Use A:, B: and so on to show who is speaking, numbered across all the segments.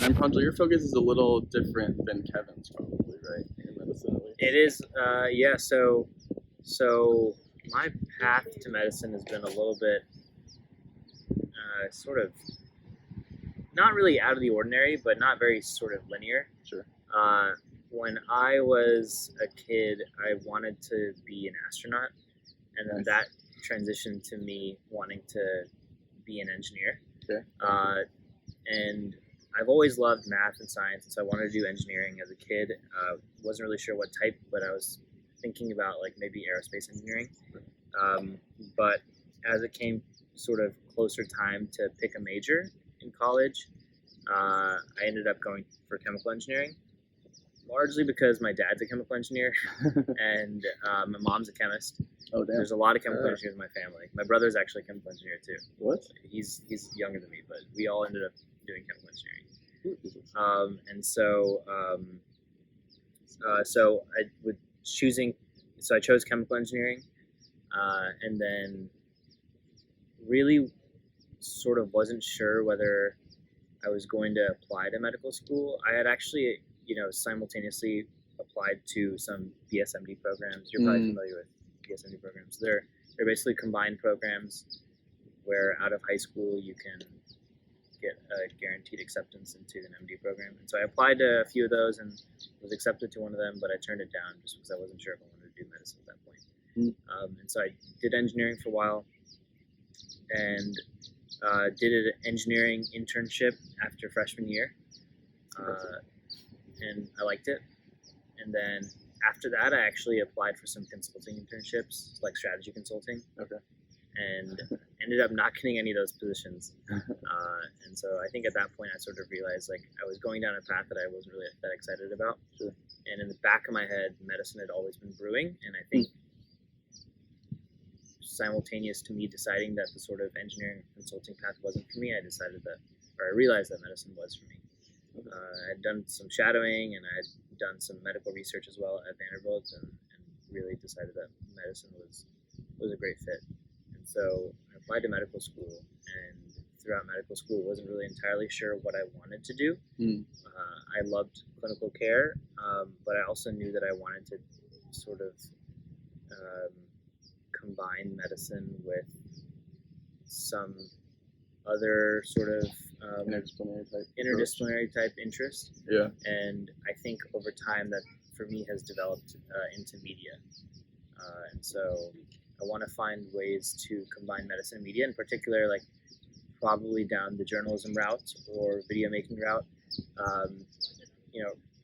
A: And Pranjal, your focus is a little different than Kevin's, probably, right? In medicine, at least.
B: It is, yeah. So my path to medicine has been a little bit, sort of, not really out of the ordinary, but not very sort of linear.
A: Sure.
B: When I was a kid, I wanted to be an astronaut, and then that transitioned to me wanting to be an engineer.
A: Okay.
B: And I've always loved math and science, and so I wanted to do engineering as a kid. Wasn't really sure what type, but I was thinking about like maybe aerospace engineering. But as it came sort of closer time to pick a major in college, I ended up going for chemical engineering, largely because my dad's a chemical engineer and my mom's a chemist.
A: Oh, damn.
B: There's a lot of chemical engineers in my family. My brother's actually a chemical engineer too.
A: What?
B: He's younger than me, but we all ended up doing chemical engineering. And so I chose chemical engineering, and then really sort of wasn't sure whether I was going to apply to medical school. I had actually, simultaneously applied to some BSMD programs. You're probably familiar with BSMD programs. They're basically combined programs where out of high school you can get a guaranteed acceptance into an MD program. And so I applied to a few of those and was accepted to one of them, but I turned it down just because I wasn't sure if I wanted to do medicine at that point. And so I did engineering for a while and did an engineering internship after freshman year. And I liked it. And then after that, I actually applied for some consulting internships, like strategy consulting.
A: Okay.
B: And ended up not getting any of those positions. And so I think at that point I sort of realized like I was going down a path that I wasn't really that excited about.
A: Sure.
B: And in the back of my head, medicine had always been brewing. And I think simultaneous to me deciding that the sort of engineering consulting path wasn't for me, I realized that medicine was for me. I had done some shadowing and I had done some medical research as well at Vanderbilt and really decided that medicine was a great fit. So I applied to medical school, and throughout medical school, wasn't really entirely sure what I wanted to do. I loved clinical care, but I also knew that I wanted to sort of combine medicine with some other sort of interdisciplinary type interest.
A: Yeah.
B: And I think over time that for me has developed into media. And so I want to find ways to combine medicine and media, in particular, like probably down the journalism route or video making route.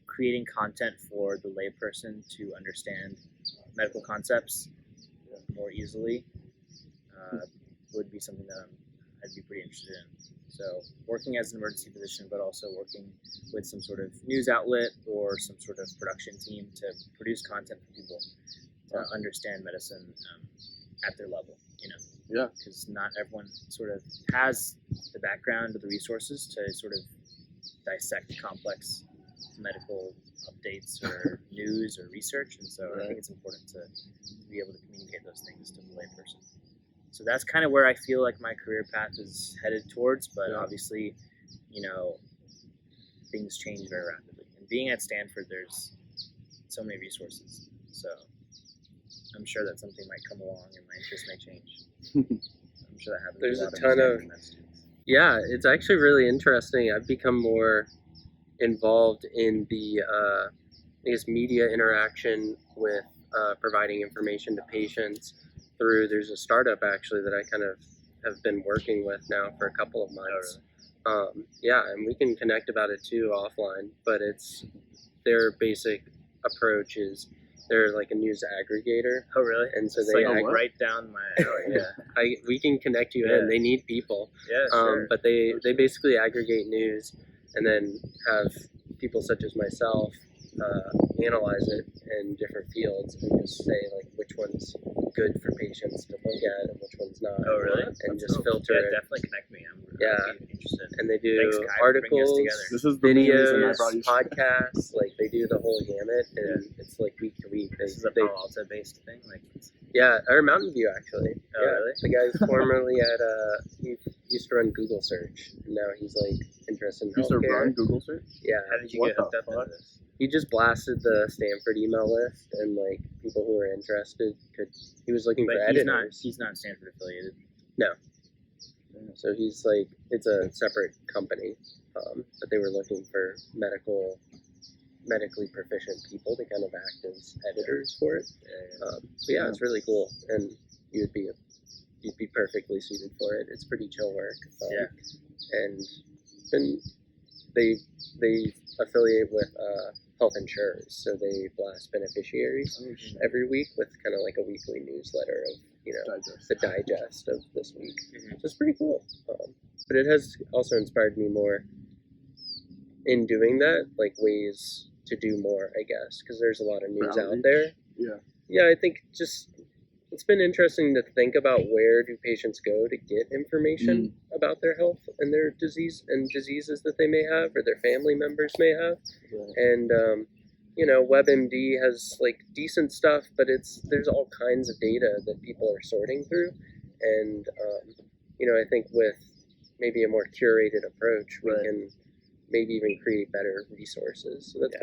B: Creating content for the layperson to understand medical concepts more easily would be something that I'd be pretty interested in. So working as an emergency physician, but also working with some sort of news outlet or some sort of production team to produce content for people to understand medicine at their level,
A: Yeah.
B: Because not everyone sort of has the background or the resources to sort of dissect complex medical updates or news or research, and so I think it's important to be able to communicate those things to the layperson. So that's kind of where I feel like my career path is headed towards, but obviously, things change very rapidly. And being at Stanford, there's so many resources, so I'm sure that something might come along and my interests may change. I'm sure that happens.
C: There's a ton of, it's actually really interesting. I've become more involved in the, media interaction with providing information to patients through, there's a startup actually that I kind of have been working with now for a couple of months.
B: Oh, really?
C: And we can connect about it too offline, but it's their basic approach is they're like a news aggregator.
B: Oh, really?
C: And so
B: it's
C: they
B: like right down my alley.
C: We can connect you in. They need people.
B: Yeah, sure.
C: But they basically aggregate news and then have people such as myself analyze it in different fields and just say like which one's good for patients to look at and which one's not.
B: Oh, really?
C: And just filter it.
B: Definitely connect me. I'm interested.
C: And they do
B: Thanks, Kai,
C: articles,
A: this is the
C: videos, podcasts. Like they do the whole gamut, and it's like week to week.
B: This is a Palo Alto based thing.
C: Yeah, or Mountain View actually.
B: Oh,
C: Yeah,
B: really?
C: the guy's formerly at he used to run Google search, and now he's like interested in
A: You used to
C: healthcare.
A: run Google search?
C: Yeah,
B: How did you
A: What
B: get hooked
A: the
B: up into
A: fuck?
B: this?
C: he just blasted the Stanford email list, and like people who were interested could. He was looking
B: But
C: for
B: he's not
C: editors.
B: he's not Stanford affiliated.
C: So he's like, it's a separate company, but they were looking for medically proficient people to kind of act as editors for it. But yeah, it's really cool, and you'd be perfectly suited for it. It's pretty chill work. And then they affiliate with health insurers, so they blast beneficiaries every week with kind of like a weekly newsletter of the digest of this week. So it's pretty cool. But it has also inspired me more in doing that, like ways to do more, I guess, because there's a lot of news out there. Yeah, I think just it's been interesting to think about where do patients go to get information about their health and their disease and diseases that they may have or their family members may have. And WebMD has like decent stuff, but there's all kinds of data that people are sorting through, and I think with maybe a more curated approach, we can maybe even create better resources. So that's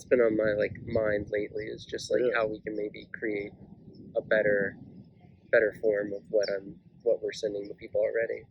C: been on my like mind lately, is just like how we can maybe create a better form of what we're sending to people already.